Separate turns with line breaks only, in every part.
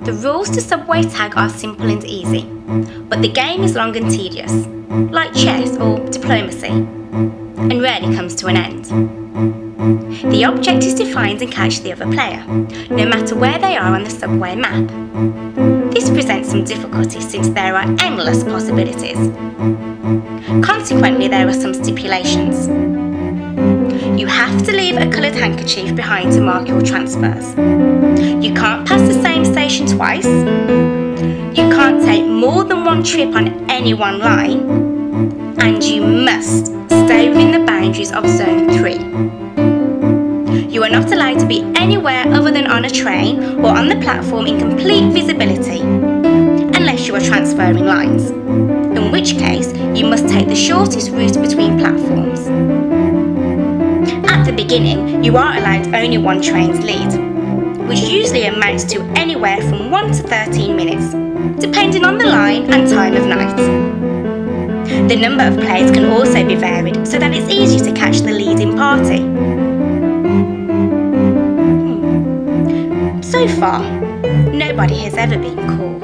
The rules to subway tag are simple and easy, but the game is long and tedious, like chess or diplomacy, and rarely comes to an end. The object is to find and catch the other player, no matter where they are on the subway map. This presents some difficulties since there are endless possibilities. Consequently, there are some stipulations. You have to leave a coloured handkerchief behind to mark your transfers. You can't pass the same station twice. You can't take more than one trip on any one line. And you must stay within the boundaries of Zone 3. You are not allowed to be anywhere other than on a train or on the platform in complete visibility, unless you are transferring lines, in which case you must take the shortest route between platforms. At the beginning, you are allowed only one train's lead, which usually amounts to anywhere from 1 to 13 minutes, depending on the line and time of night. The number of players can also be varied so that it's easy to catch the leading party. So far, nobody has ever been caught.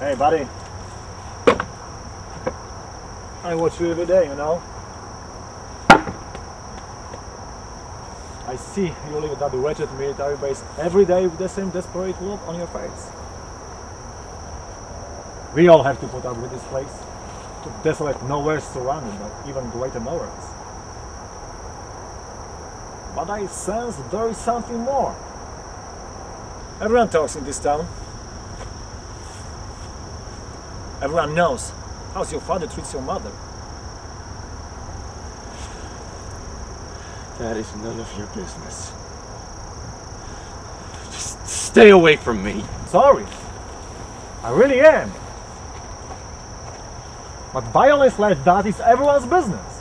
Hey, buddy. I watch you every day, you know. I see you live at that wretched military base every day with the same desperate look on your face. We all have to put up with this place. Desolate nowhere surrounded by even greater nowheres. But I sense there is something more. Everyone talks in this town. Everyone knows how your father treats your mother.
That is none of your business. Just stay away from me.
Sorry. I really am. But violence like that is everyone's business.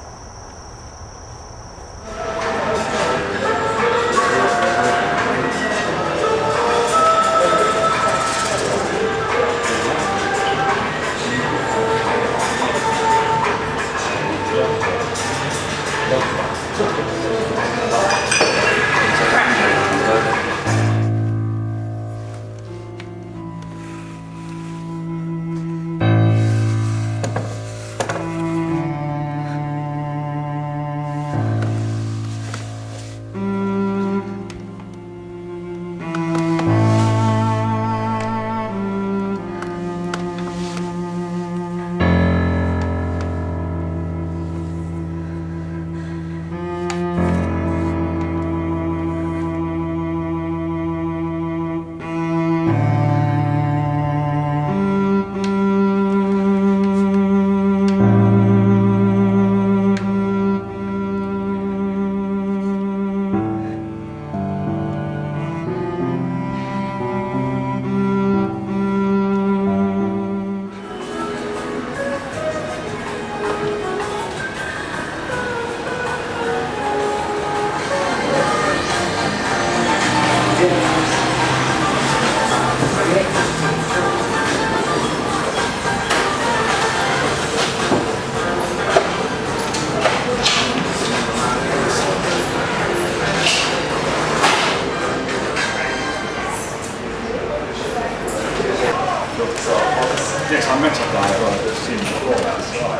Yes, I met a guy who I've seen before that, so I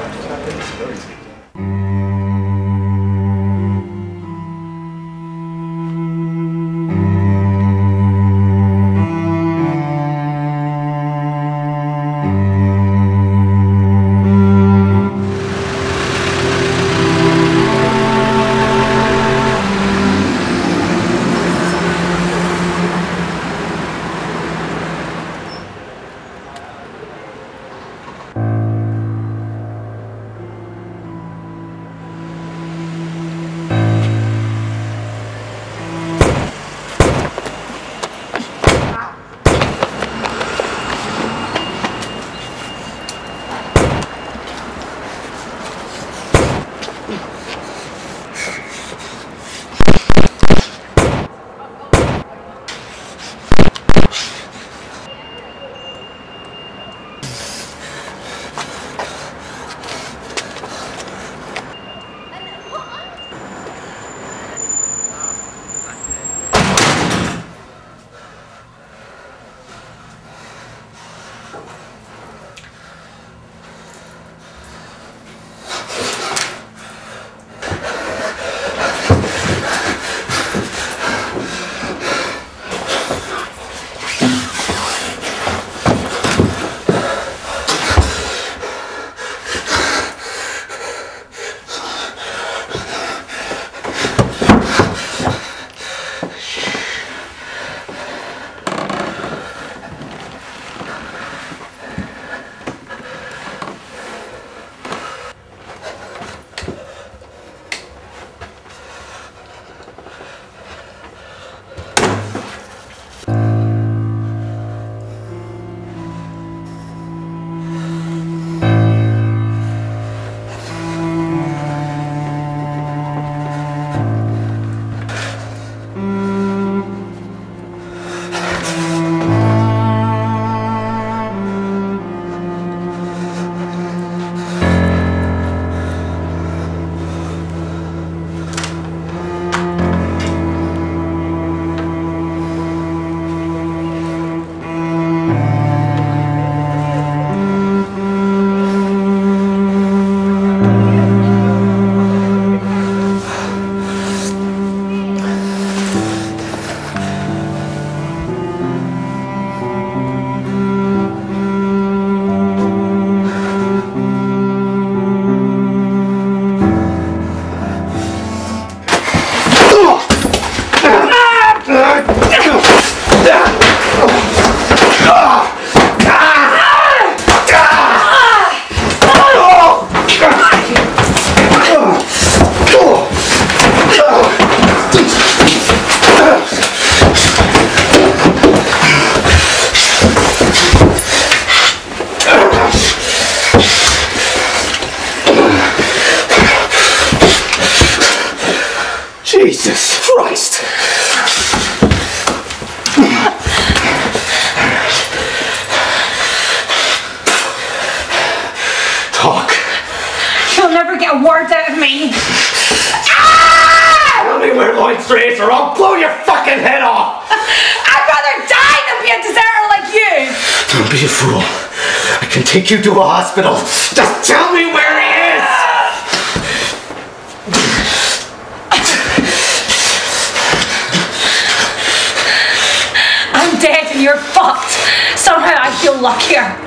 think it's very deep.
Don't be a fool. I can take you to a hospital. Just tell me where he is!
I'm dead and you're fucked. Somehow I feel luckier.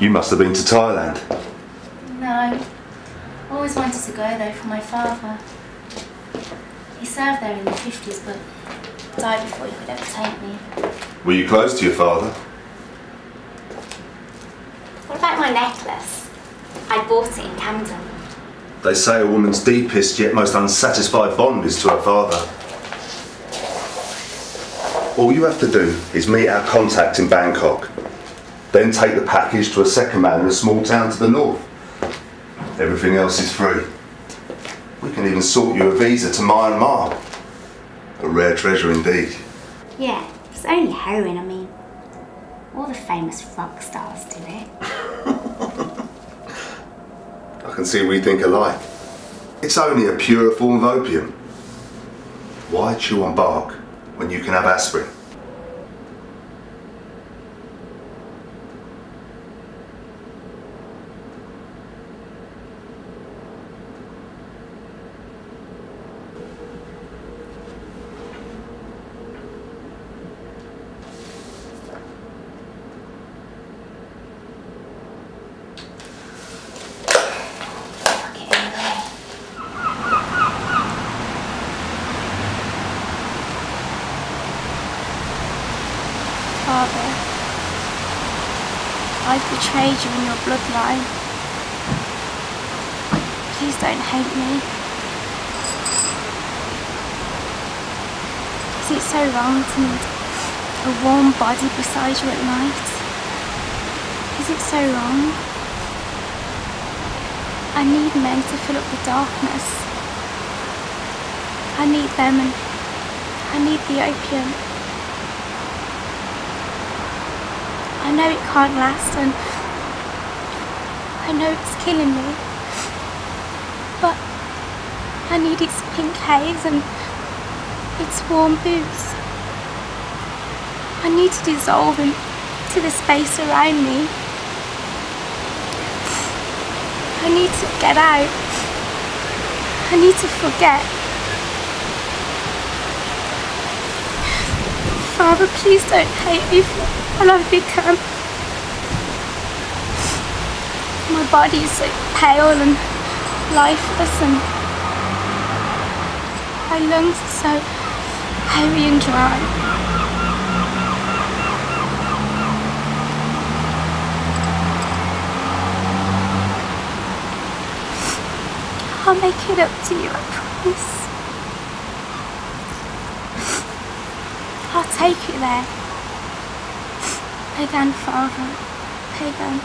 You must have been to Thailand.
No. Always wanted to go though for my father. He served there in the 50s but died before he could ever take me.
Were you close to your father?
What about my necklace? I bought it in Camden.
They say a woman's deepest yet most unsatisfied bond is to her father. All you have to do is meet our contact in Bangkok. Then take the package to a second man in a small town to the north. Everything else is free. We can even sort you a visa to Myanmar. A rare treasure indeed.
Yeah, it's only heroin, I mean. All the famous rock stars do it.
I can see we think alike. It's only a pure form of opium. Why chew on bark when you can have aspirin?
Father, I've betrayed you in your bloodline. Please don't hate me. Is it so wrong to need a warm body beside you at night? Is it so wrong? I need men to fill up the darkness. I need them and I need the opium. I know it can't last and I know it's killing me, but I need its pink haze and its warm boots. I need to dissolve into the space around me. I need to get out. I need to forget. Father, please don't hate me for what I've become. My body is so pale and lifeless and my lungs are so heavy and dry. I'll make it up to you, I promise. I'll take you there. Pagan, Father, Pagan.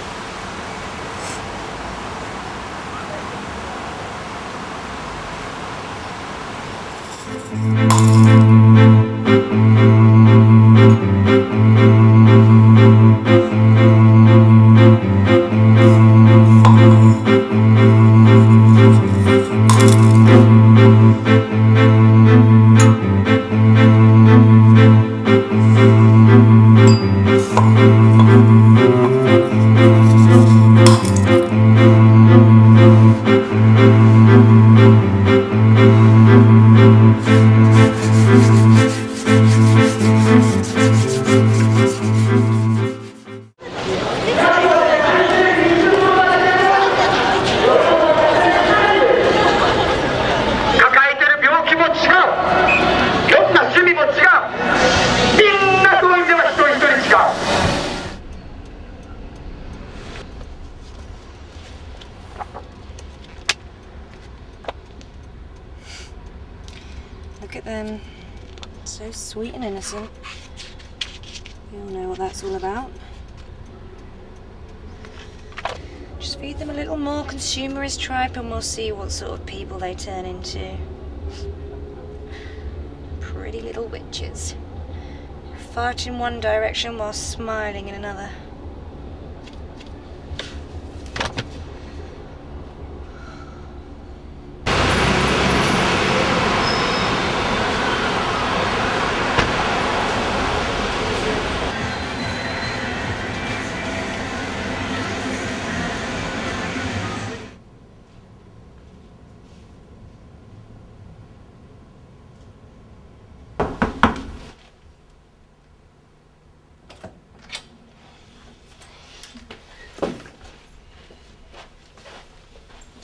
Look at them. So sweet and innocent. We all know what that's all about. Just feed them a little more consumerist tripe and we'll see what sort of people they turn into. Pretty little witches. Fart in one direction while smiling in another.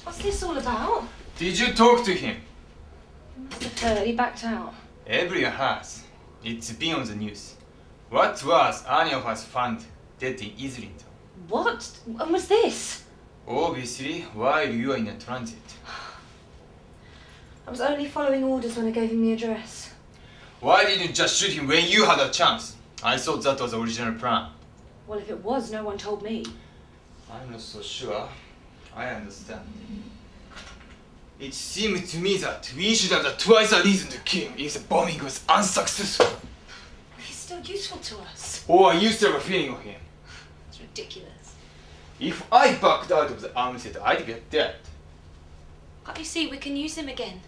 What's this all about?
Did you talk to him?
You must have heard. He backed out.
Everyone has. It's been on the news. What was any of us found dead in Islington?
What? When was this?
Obviously, while you were in a transit.
I was only following orders when I gave him the address.
Why didn't you just shoot him when you had a chance? I thought that was the original plan.
Well, if it was, no one told me.
I'm not so sure. I understand. It seemed to me that we should have twice the reason to kill him if the bombing was unsuccessful.
He's still useful to us.
Or you still have a feeling of him.
It's ridiculous.
If I backed out of the armistice, I'd get dead.
Can't you see we can use him again?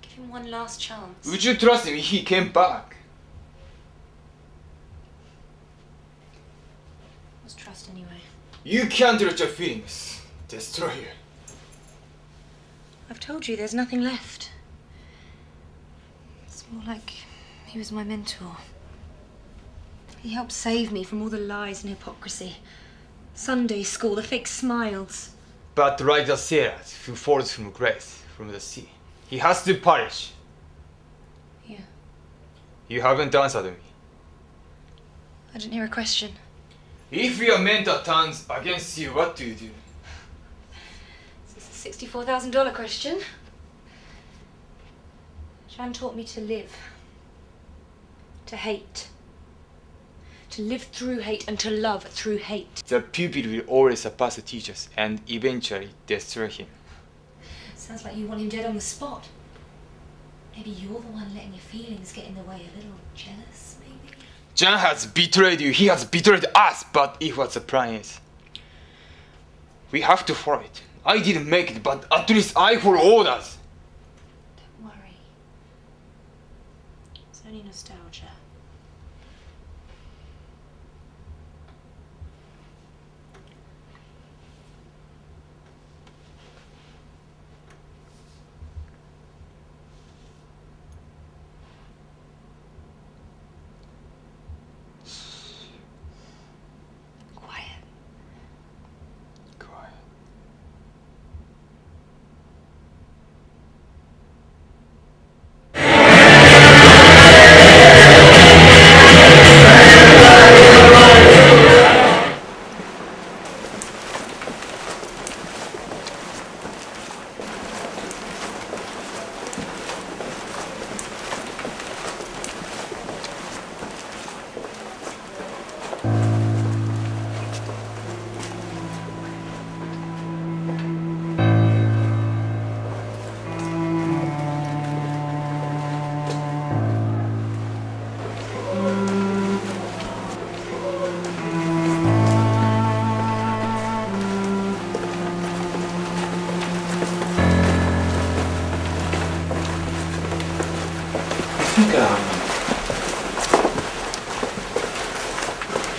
Give him one last chance.
Would you trust him if he came back?
What's trust anyway?
You can't let your feelings destroy you.
I've told you there's nothing left. It's more like he was my mentor. He helped save me from all the lies and hypocrisy. Sunday school, the fake smiles.
But like the sailors who falls from grace from the sea, he has to perish.
Yeah.
You haven't answered me.
I didn't hear a question.
If your mentor turns against you, what do you do?
This is a $64,000 question. Jan taught me to live. To hate. To live through hate and to love through hate.
The pupil will always surpass the teachers and eventually destroy him.
Sounds like you want him dead on the spot. Maybe you're the one letting your feelings get in the way, a little jealous, maybe?
Jan has betrayed you, he has betrayed us, but if what the plan is, we have to follow it. I didn't make it, but at least I follow orders.
Don't worry. It's only nostalgia.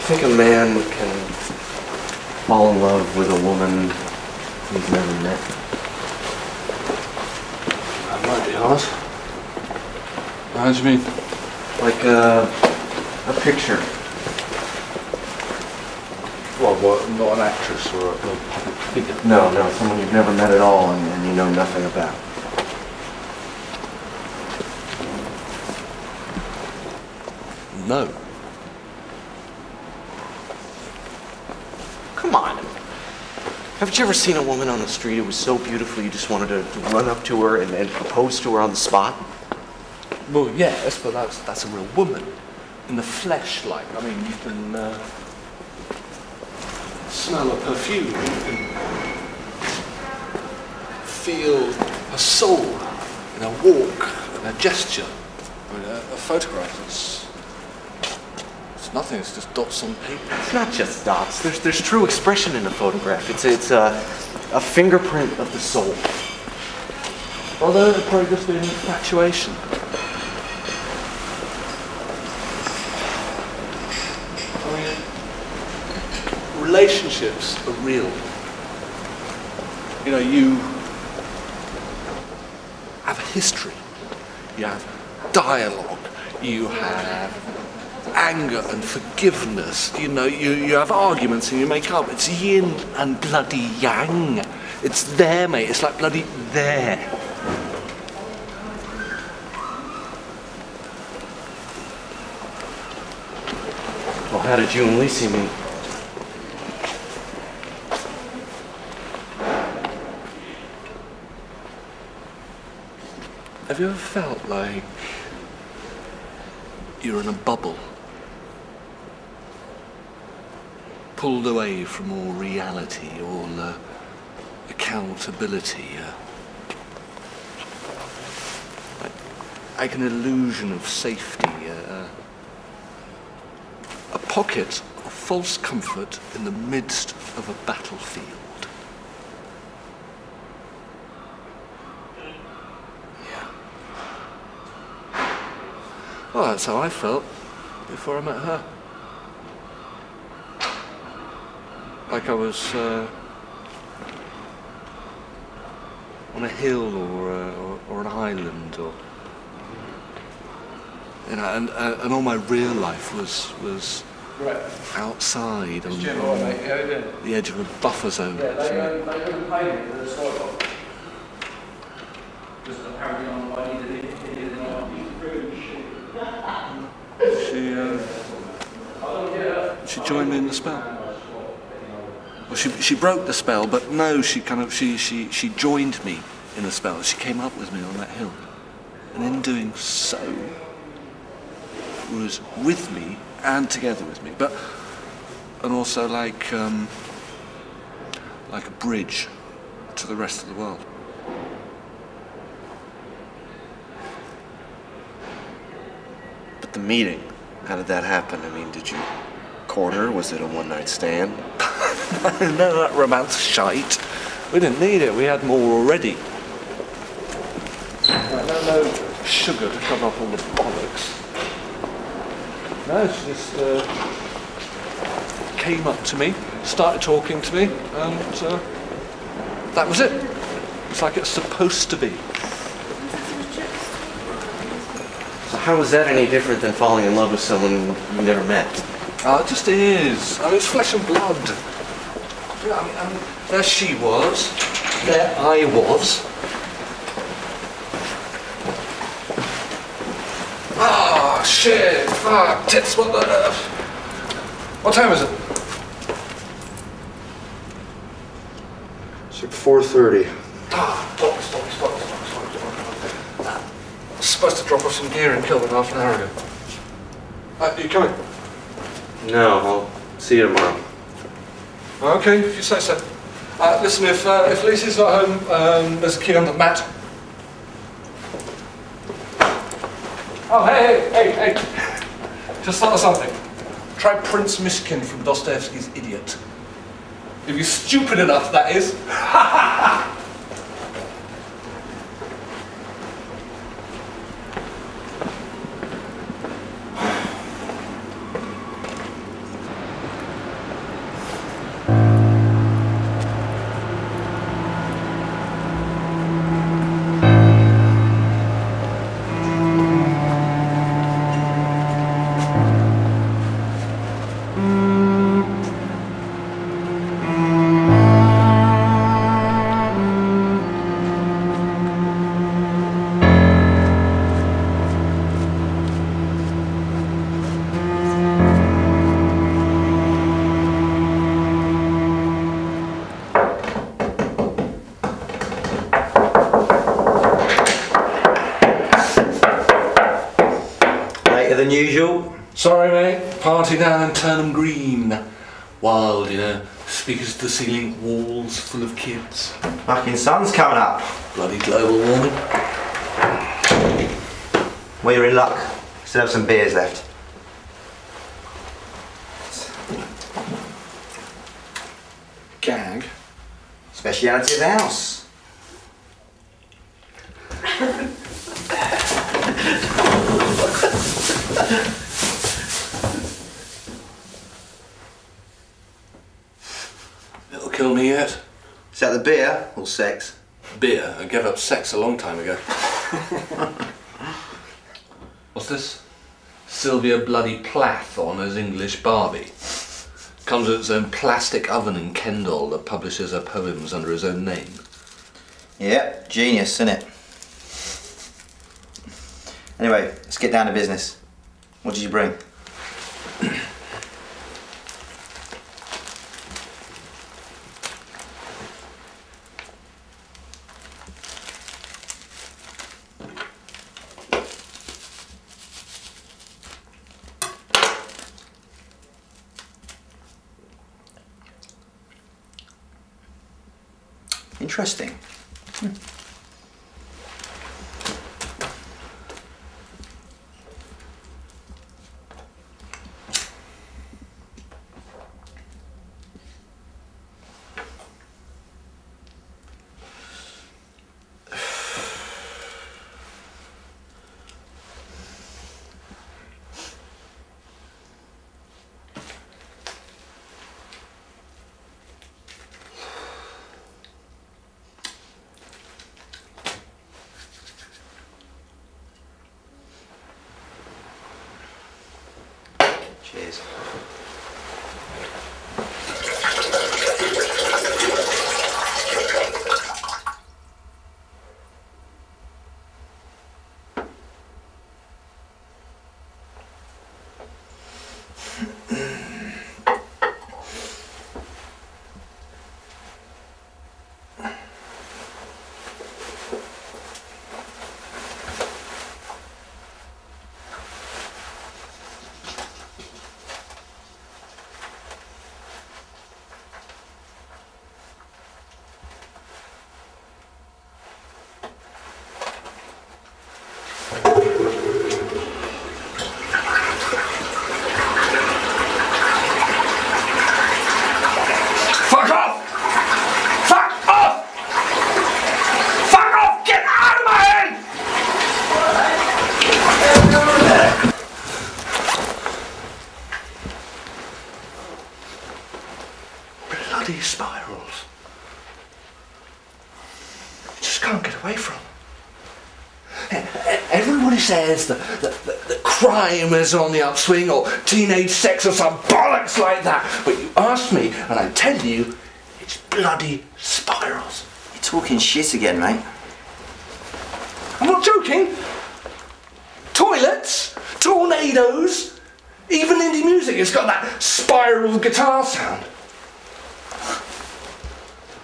You think a man can fall in love with a woman he's never met?
That might be hard. How do you mean?
Like a picture.
Well, what, not an actress or a public figure?
No, someone you've never met at all and you know nothing about.
No.
Come on. Haven't you ever seen a woman on the street who was so beautiful you just wanted to run up to her and propose to her on the spot?
Well, yes, but that's a real woman. In the flesh, like. I mean, you can smell her perfume. You can feel her soul in her walk and her gesture. mean, a photograph, it's nothing, it's just dots on paper.
It's not just dots. There's true expression in a photograph. It's a fingerprint of the soul.
Although it'd probably just be an infatuation. I mean, relationships are real. You know, you have a history, you have dialogue, you have anger and forgiveness, you know, you have arguments and you make up. It's yin and bloody yang. It's there, mate. It's like bloody there.
Well, how did you and Lacey meet?
Have you ever felt like you're in a bubble? Pulled away from all reality, all accountability. Like an illusion of safety. A pocket of false comfort in the midst of a battlefield. Well, that's how I felt before I met her. Like I was on a hill or an island, or you know, and all my real life was outside on the edge of a buffer zone. She joined me in the spell. Well, she broke the spell, but no, she joined me in the spell. She came up with me on that hill, and in doing so, was with me and together with me, and also like a bridge to the rest of the world.
But the meeting, how did that happen? I mean, did you court her? Was it a one-night stand?
None of that romance shite. We didn't need it. We had more already. No sugar to cover up all the bollocks. No, she just came up to me, started talking to me, and that was it. It's like it's supposed to be.
So how is that any different than falling in love with someone you never met?
Oh, it just is. I mean, it's flesh and blood. Yeah, I mean, there she was, there I was. Oh, shit, fuck, tits, what the... What time is it?
It's like 4:30.
Ah, box. I was supposed to drop off some gear and kill them half an hour ago. You coming?
No, I'll see you tomorrow.
Okay, if you say so. Listen, if Lisa's not home, there's a key on the mat. Oh, hey! Just thought of something. Try Prince Mishkin from Dostoevsky's Idiot. If you're stupid enough, that is.
Than usual.
Sorry, mate. Party down in Turnham Green. Wild, you know. Speakers to the ceiling, walls full of kids.
Fucking sun's coming up.
Bloody global warming.
Well, you're in luck. Still have some beers left.
Gag.
Speciality of the house.
It'll kill me yet.
Is that the beer or sex?
Beer. I gave up sex a long time ago. What's this? Sylvia Bloody Plath on as English Barbie. Comes with its own plastic oven in Kendal that publishes her poems under his own name.
Yep, genius, isn't it? Anyway, let's get down to business. What did you bring? Interesting. Cheers.
Bloody spirals. You just can't get away from. Everybody says that crime is on the upswing or teenage sex or some bollocks like that. But you ask me and I tell you, it's bloody spirals.
You're talking shit again, mate.
I'm not joking. Toilets, tornadoes, even indie music has got that spiral guitar sound.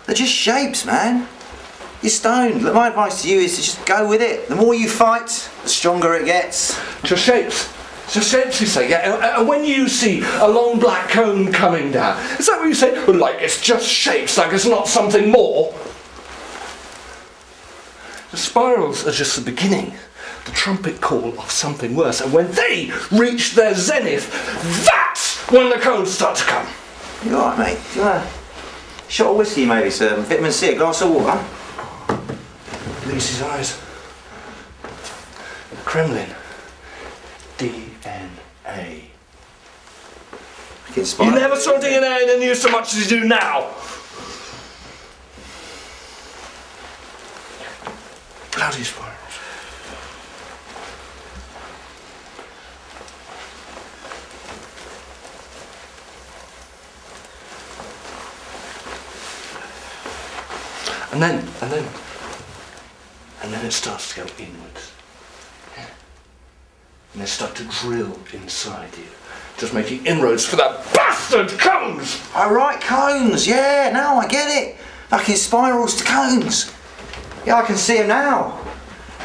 They're just shapes, man. You're stoned. Look, my advice to you is to just go with it. The more you fight, the stronger it gets.
Just shapes. Just shapes, you say, yeah? And when you see a long black cone coming down, is that what you say? Well, like, it's just shapes, like it's not something more. The spirals are just the beginning, the trumpet call of something worse. And when they reach their zenith, that's when the cones start to come.
You alright, mate? Do you want a shot of whiskey, maybe, sir? Vitamin C, a glass of water?
Release his eyes. The Kremlin. DNA. You never saw DNA in the news so much as you do now. Bloody spirals. And then it starts to go inwards. Yeah. And they start to drill inside you, just making inroads for that bastard cones!
Oh, right, cones, yeah, now I get it. Like in spirals to cones. Yeah, I can see them now.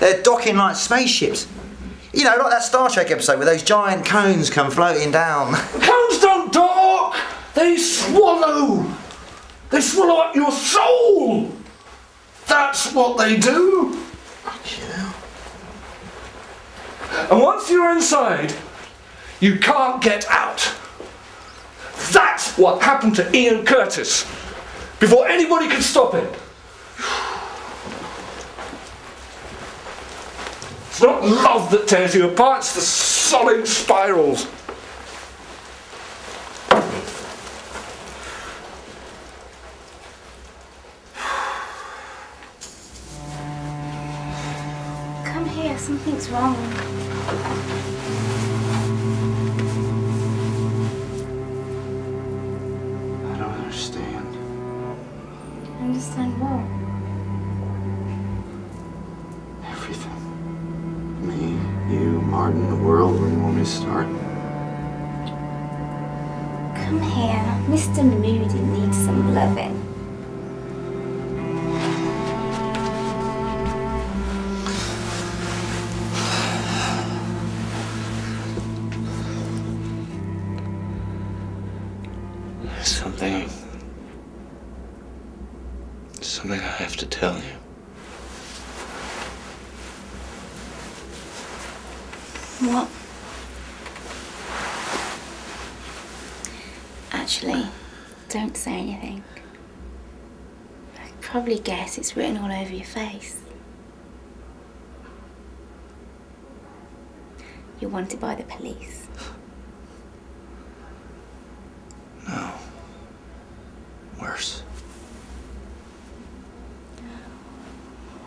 They're docking like spaceships. You know, like that Star Trek episode where those giant cones come floating down.
Cones don't dock! They swallow! They swallow up your soul! That's what they do!
Yeah.
And once you're inside, you can't get out. That's what happened to Ian Curtis before anybody could stop him. It's not love that tears you apart, it's the sodding spirals.
Come here, something's wrong.
I don't understand.
Understand what?
Everything. Me, you, Martin, the world, where you want me to start?
Come here. Mr. Moody needs some loving.
Something I have to tell you.
What? Actually, don't say anything. I could probably guess it's written all over your face. You're wanted by the police.
No. Worse.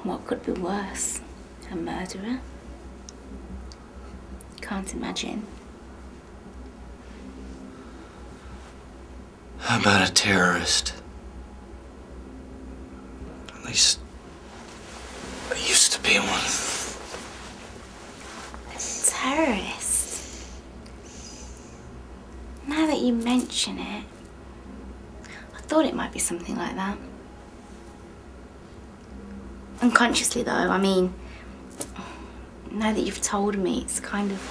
What could be worse? A murderer? Can't imagine.
How about a terrorist? At least I used to be one.
A terrorist? Now that you mention it, I thought it might be something like that. Unconsciously though, I mean, now that you've told me, it's kind of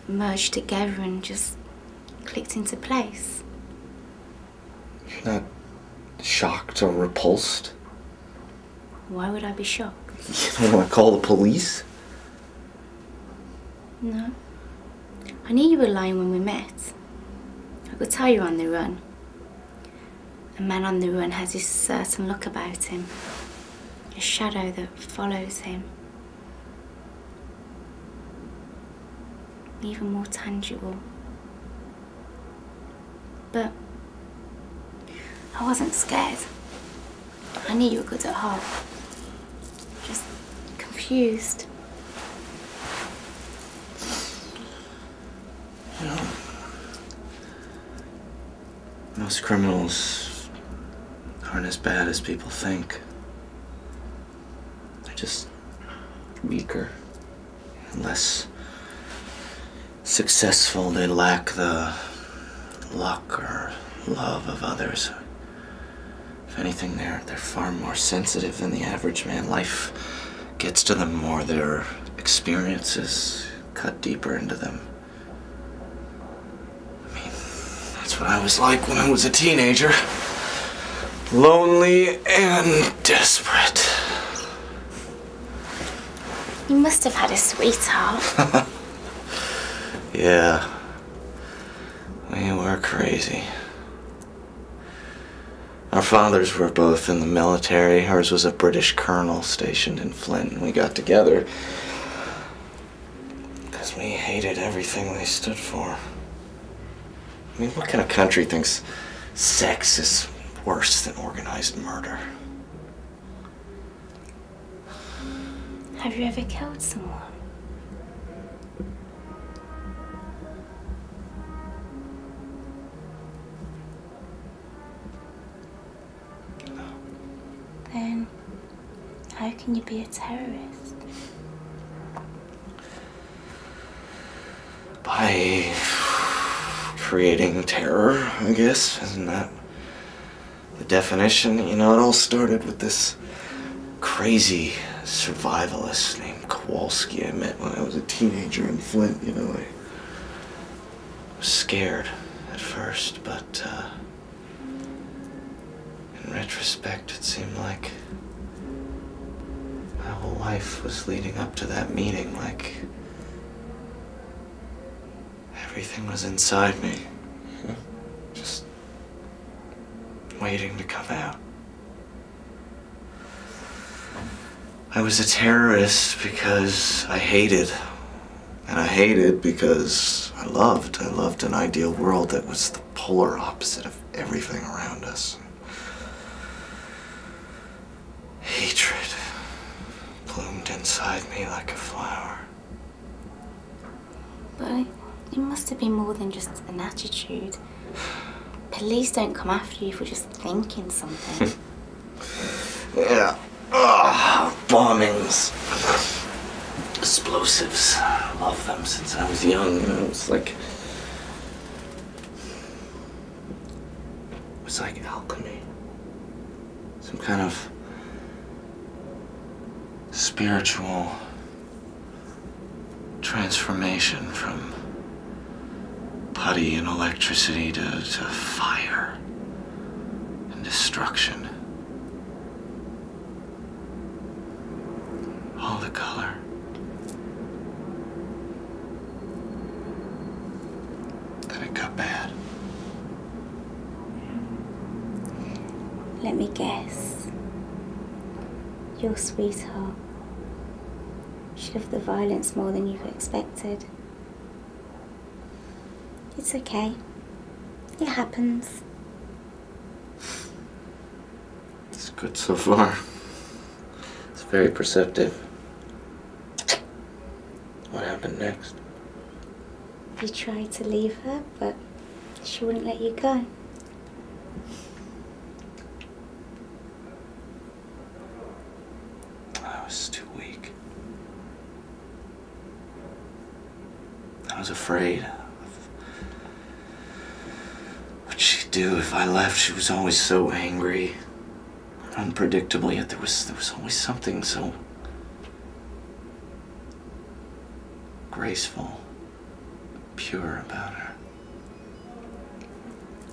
merged together and just clicked into place.
You're not shocked or repulsed?
Why would I be shocked?
You don't want to call the police?
No. I knew you were lying when we met. I could tell you're on the run. A man on the run has this certain look about him. A shadow that follows him. Even more tangible. But I wasn't scared. I knew you were good at heart. Just confused.
You know, most criminals aren't as bad as people think. They're just weaker and less successful. They lack the luck or love of others. If anything, they're far more sensitive than the average man. Life gets to them more. Their experiences cut deeper into them. I mean, that's what I was like when I was a teenager. Lonely and desperate.
You must have had a sweetheart.
Yeah. We were crazy. Our fathers were both in the military. Hers was a British colonel stationed in Flint, and we got together because we hated everything they stood for. I mean, what kind of country thinks sex is worse than organized murder?
Have you ever killed someone? Then how can you be a terrorist?
By creating terror, I guess. Isn't that the definition? You know, it all started with this crazy survivalist named Kowalski I met when I was a teenager in Flint. You know, I was scared at first, but in retrospect, it seemed like my whole life was leading up to that meeting, like Everything was inside me. Just waiting to come out. I was a terrorist because I hated. And I hated because I loved. I loved an ideal world that was the polar opposite of everything around us. Hatred bloomed inside me like a flower.
But it must have been more than just an attitude. Police don't come after you for just thinking something.
Yeah. Ugh, bombings. Explosives. I love them since I was young. You know, it's like alchemy. Some kind of spiritual transformation from putty and electricity to fire and destruction. All the color. Then it got bad.
Let me guess. Your sweetheart should have the violence more than you've expected. It's okay. It happens.
It's good so far. It's very perceptive. What happened next?
You tried to leave her, but she wouldn't let you go.
I was too weak. I was afraid of what she'd do if I left. She was always so angry, unpredictable, yet there was always something so graceful, pure about her.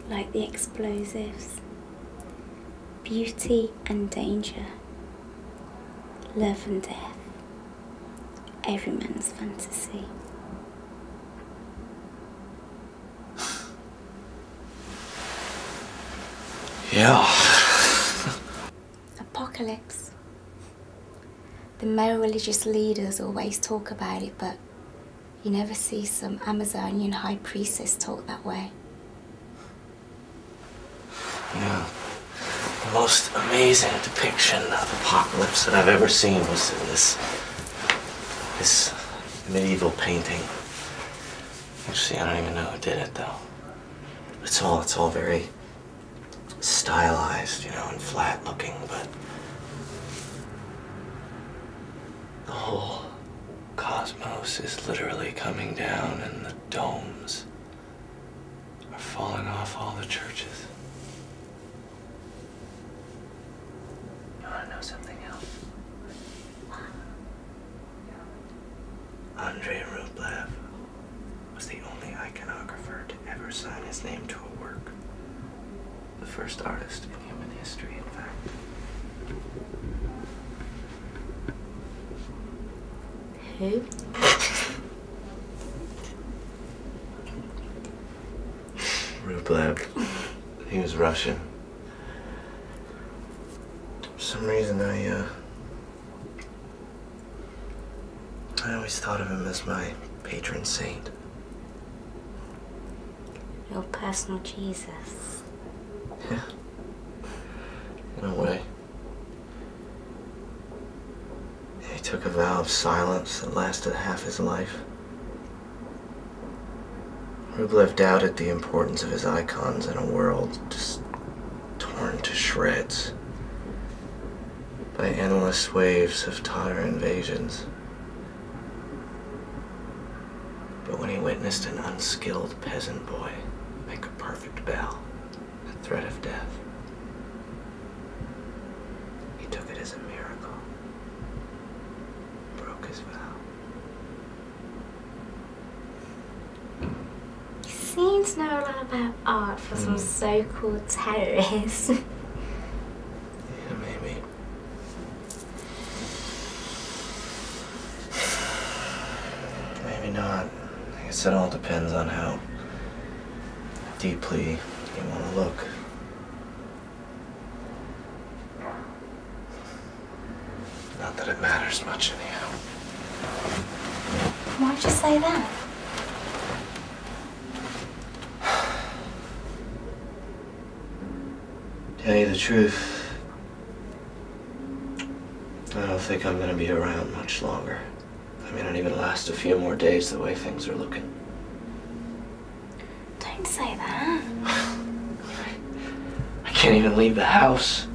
Like the explosives. Beauty and danger. Love and death. Every man's fantasy.
Yeah.
Apocalypse. The male religious leaders always talk about it, but you never see some Amazonian high priestess talk that way.
Yeah. The most amazing depiction of apocalypse that I've ever seen was in this medieval painting. Actually, I don't even know who did it though. It's all very stylized, you know, and flat looking, but the whole cosmos is literally coming down and the domes are falling off all the churches. You wanna know something else? Andrei Rublev was the only iconographer to ever sign his name to a work. The first artist in human history, in fact.
Who?
Rublev. He was Russian. For some reason, I always thought of him as my patron saint.
Your personal Jesus.
Yeah. In a way. He took a vow of silence that lasted half his life. Rublev doubted the importance of his icons in a world just torn to shreds by endless waves of Tatar invasions. But when he witnessed an unskilled peasant boy make a perfect bell at threat of death, he took it as a miracle, broke his vow.
You seem to know a lot about art for some so-called terrorists.
Yeah, maybe. Maybe not. I guess it all depends on how deeply you want to look. Not that it matters much anyhow.
Why'd you say that?
Tell you the truth, I don't think I'm gonna be around much longer. I may not even last a few more days the way things are looking.
Don't say that.
I can't even leave the house,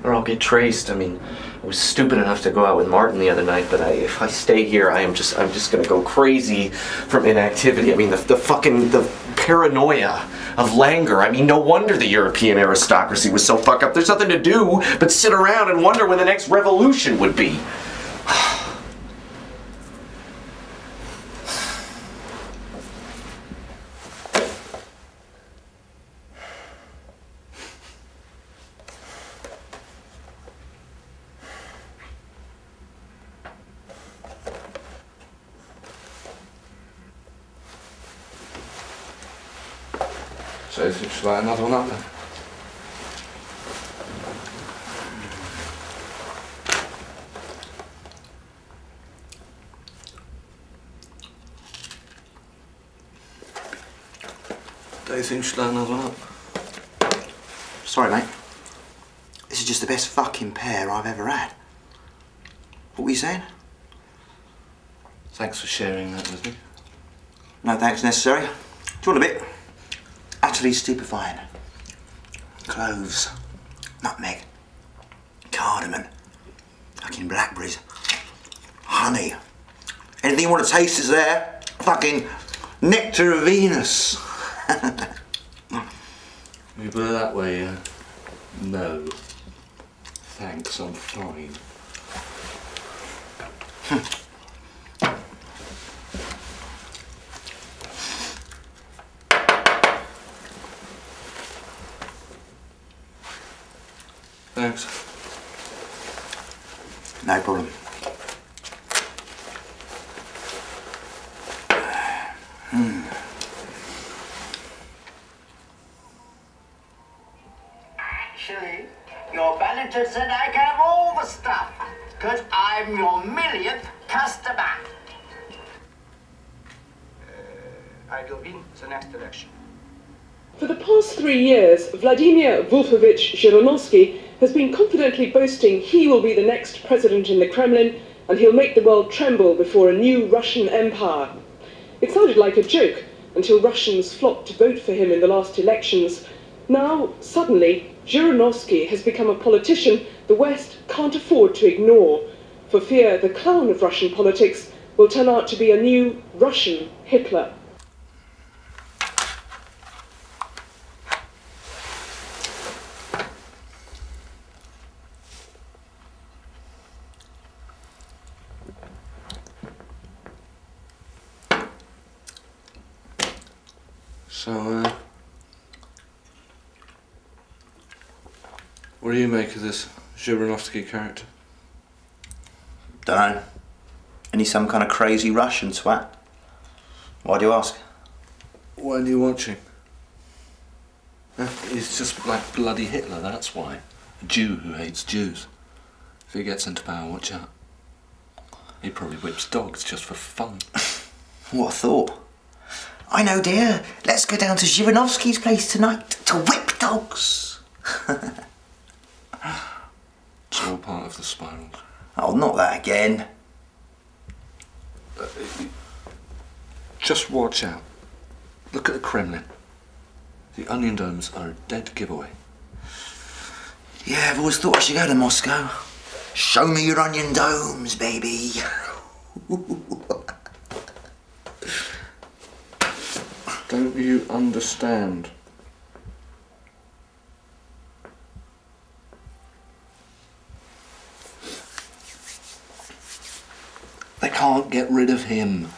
or I'll get traced. I mean, I was stupid enough to go out with Martin the other night, but if I stay here, I'm just gonna go crazy from inactivity. I mean, the paranoia of languor. I mean, no wonder the European aristocracy was so fucked up. There's nothing to do but sit around and wonder when the next revolution would be.
So it's like another one up then. Do you think you should light another one up?
Sorry, mate. This is just the best fucking pair I've ever had. What were you saying?
Thanks for sharing that with me.
No thanks necessary. Do you want a bit? Utterly stupefying. Cloves, nutmeg, cardamom, fucking blackberries, honey. Anything you want to taste is there. Fucking nectar of Venus.
You put it that way, no. Thanks, I'm fine. Thanks.
No problem.
Actually, your manager said I can have all the stuff, because I'm your millionth customer. I will win the next election.
For the past 3 years, Vladimir Wolfowitz Zhirinovsky has been confidently boasting he will be the next president in the Kremlin and he'll make the world tremble before a new Russian empire. It sounded like a joke until Russians flocked to vote for him in the last elections. Now, suddenly, Zhirinovsky has become a politician the West can't afford to ignore, for fear the clown of Russian politics will turn out to be a new Russian Hitler.
So, what do you make of this Zhirinovsky character?
Dunno. And he's some kind of crazy Russian twat. Why do you ask?
Why are you watching? He's just like bloody Hitler, that's why. A Jew who hates Jews. If he gets into power, watch out. He probably whips dogs just for fun.
What a thought. I know, dear. Let's go down to Zhirinovsky's place tonight to whip dogs.
It's all part of the spiral.
Oh, not that again.
Just watch out. Look at the Kremlin. The onion domes are a dead giveaway.
Yeah, I've always thought I should go to Moscow. Show me your onion domes, baby.
Don't you understand? They can't get rid of him.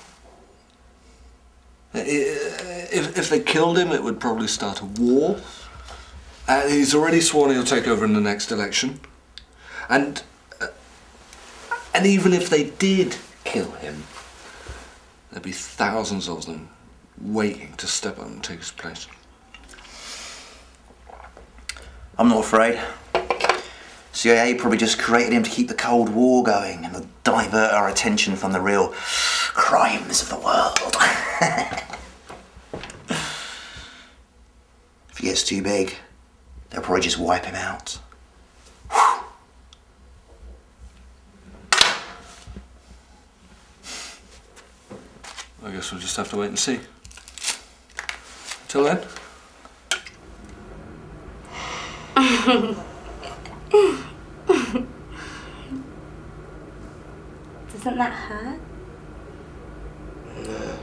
If they killed him, it would probably start a war. He's already sworn he'll take over in the next election. And even if they did kill him, there'd be thousands of them waiting to step up and take his place.
I'm not afraid. CIA probably just created him to keep the Cold War going and to divert our attention from the real crimes of the world. If he gets too big, they'll probably just wipe him out.
I guess we'll just have to wait and see. Till then.
Doesn't that hurt?
No.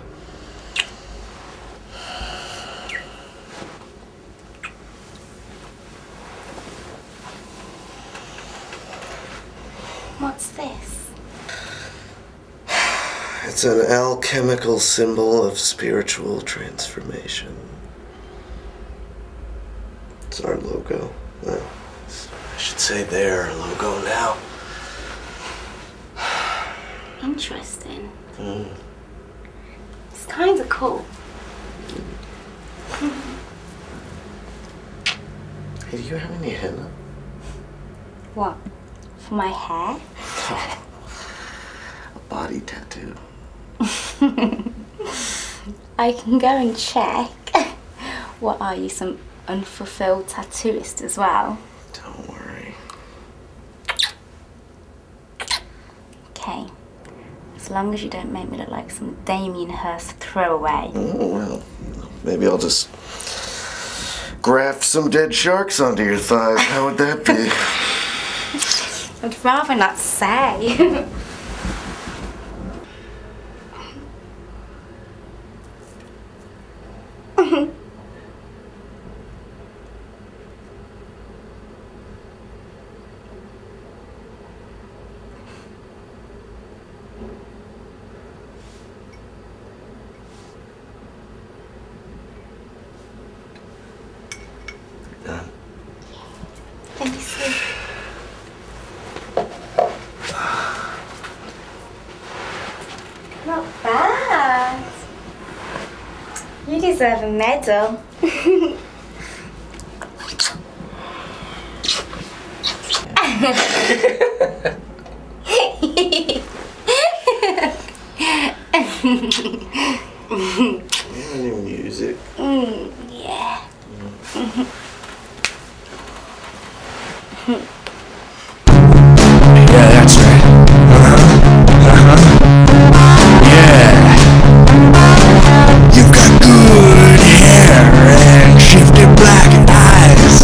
What's this?
It's an alchemical symbol of spiritual transformation. It's our logo. Well, I should say their logo now.
Interesting. It's kind of cool.
Hey, do you have any henna?
What? For my hair?
A body tattoo.
I can go and check. What are you, some unfulfilled tattooist as well?
Don't worry.
Okay. As long as you don't make me look like some Damien Hirst throwaway.
Oh, well, maybe I'll just graft some dead sharks onto your thighs. How would that be?
I'd rather not say.
Done.
Let me see. Not bad. You deserve a medal.
Any music?
Yeah.
Yeah, that's right. Yeah. You've got good hair and shifted black eyes.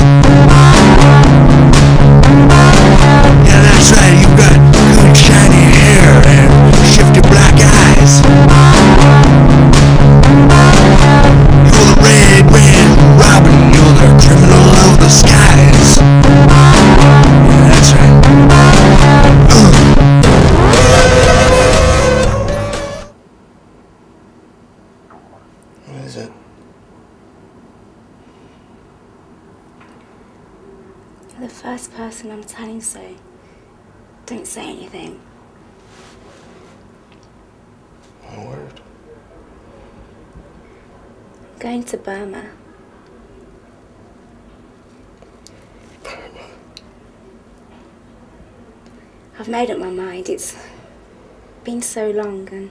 Yeah, that's right. You've got good shiny hair and shifted black eyes. You're the red robin. You're the criminal of the skies. Yeah, that's right.
What is it?
You're the first person I'm telling, so don't say anything.
My word.
I'm going to Burma. I've made up my mind. It's been so long, and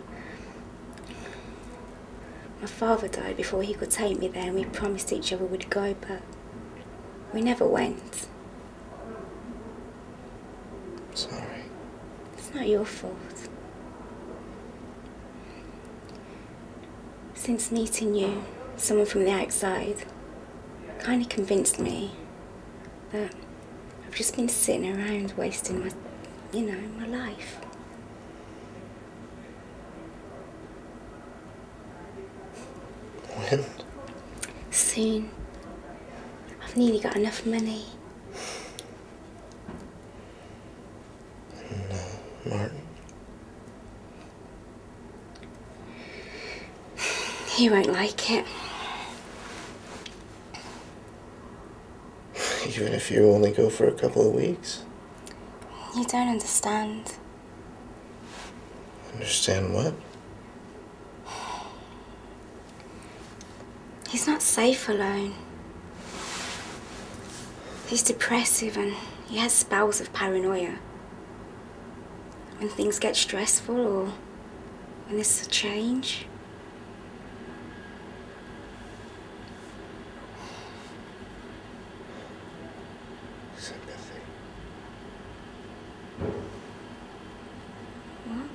my father died before he could take me there, and we promised each other we'd go, but we never went.
Sorry.
It's not your fault. Since meeting you, someone from the outside kind of convinced me that I've just been sitting around wasting my, my life.
When?
Soon. I've nearly got enough money.
No, Martin.
He won't like it.
Even if you only go for a couple of weeks?
You don't understand.
Understand what?
He's not safe alone. He's depressive and he has spells of paranoia. When things get stressful or when there's a change.
Sympathy.
What?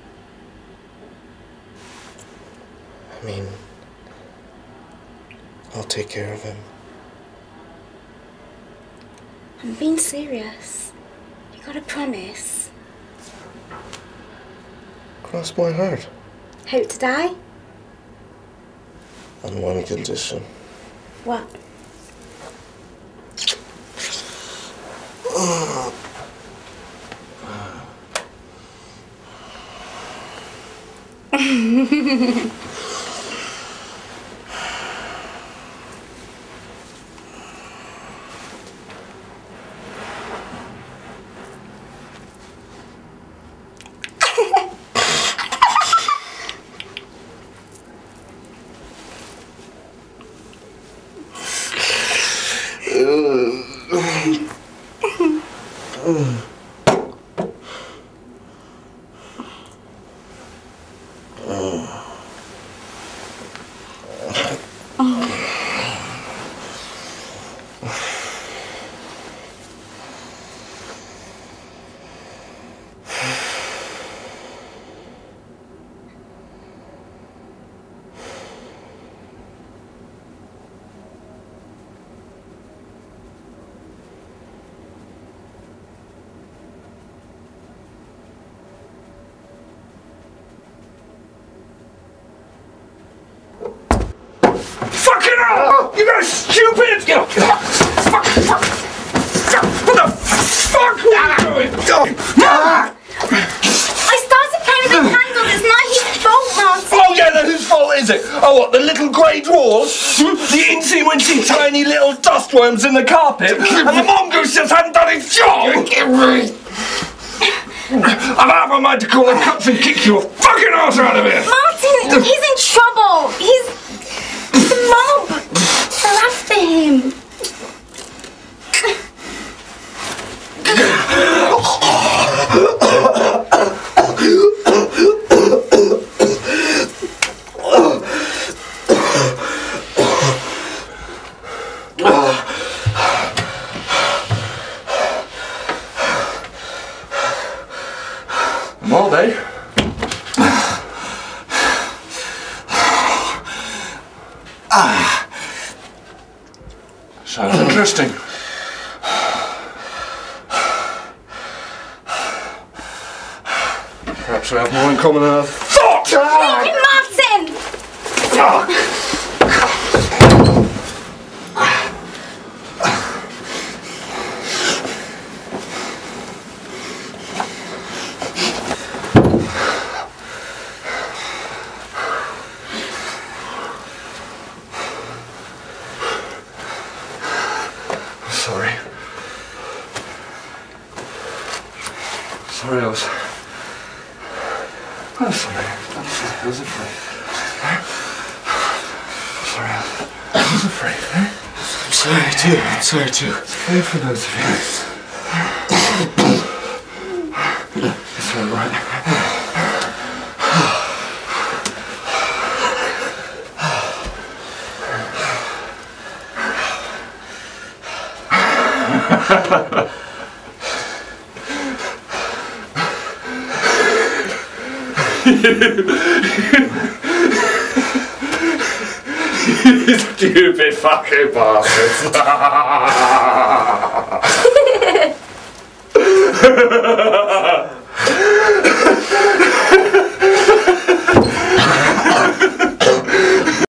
I mean, I'll take care of him.
I'm being serious. You gotta promise.
Cross my heart.
Hope to die?
On one condition.
What?
Fucking hell! You guys stupid! Fuck! What the fuck are you doing?
I started playing with the candles. It's not his fault, Martin.
Oh yeah, then whose fault is it? Oh what, the little grey dwarves? The incy-wincy tiny little dust worms in the carpet? And the mongoose just hadn't done its job? I'm out of my mind to call the cops and kick your fucking ass out of here!
Martin, he's in trouble. The mob. They're after him.
Well, Dave. Sounds interesting. Perhaps we have more in common than I thought!
Leave him, Martin!
Sorry. Sorry, I'm sorry. I was afraid. Sorry, I was afraid. I'm sorry too. I'm sorry too. Sorry for those of you. It's all right. You stupid fucking bastards.